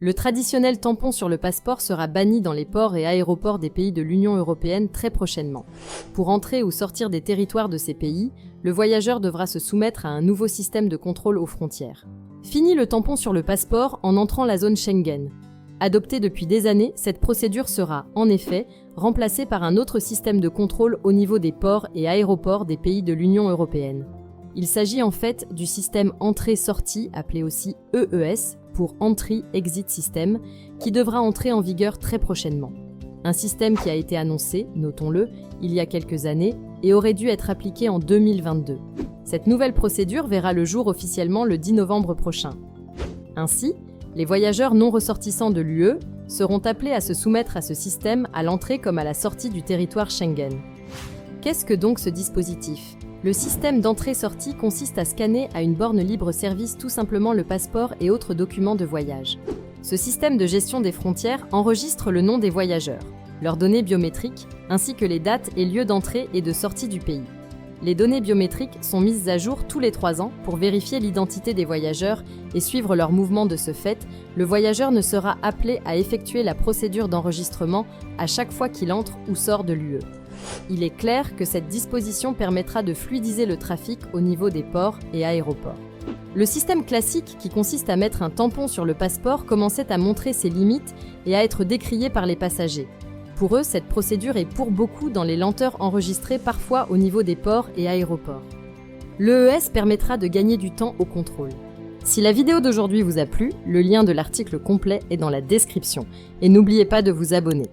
Le traditionnel tampon sur le passeport sera banni dans les ports et aéroports des pays de l'Union européenne très prochainement. Pour entrer ou sortir des territoires de ces pays, le voyageur devra se soumettre à un nouveau système de contrôle aux frontières. Fini le tampon sur le passeport en entrant la zone Schengen. Adoptée depuis des années, cette procédure sera, en effet, remplacée par un autre système de contrôle au niveau des ports et aéroports des pays de l'Union européenne. Il s'agit en fait du système entrée-sortie, appelé aussi EES, pour Entry Exit System, qui devra entrer en vigueur très prochainement. Un système qui a été annoncé, notons-le, il y a quelques années, et aurait dû être appliqué en 2022. Cette nouvelle procédure verra le jour officiellement le 10 novembre prochain. Ainsi, les voyageurs non ressortissants de l'UE seront appelés à se soumettre à ce système à l'entrée comme à la sortie du territoire Schengen. Qu'est-ce que donc ce dispositif ? Le système d'entrée-sortie consiste à scanner à une borne libre-service tout simplement le passeport et autres documents de voyage. Ce système de gestion des frontières enregistre le nom des voyageurs, leurs données biométriques, ainsi que les dates et lieux d'entrée et de sortie du pays. Les données biométriques sont mises à jour tous les 3 ans pour vérifier l'identité des voyageurs et suivre leurs mouvements. De ce fait, le voyageur ne sera appelé à effectuer la procédure d'enregistrement à chaque fois qu'il entre ou sort de l'UE. Il est clair que cette disposition permettra de fluidiser le trafic au niveau des ports et aéroports. Le système classique, qui consiste à mettre un tampon sur le passeport, commençait à montrer ses limites et à être décrié par les passagers. Pour eux, cette procédure est pour beaucoup dans les lenteurs enregistrées parfois au niveau des ports et aéroports. L'EES permettra de gagner du temps au contrôle. Si la vidéo d'aujourd'hui vous a plu, le lien de l'article complet est dans la description. Et n'oubliez pas de vous abonner.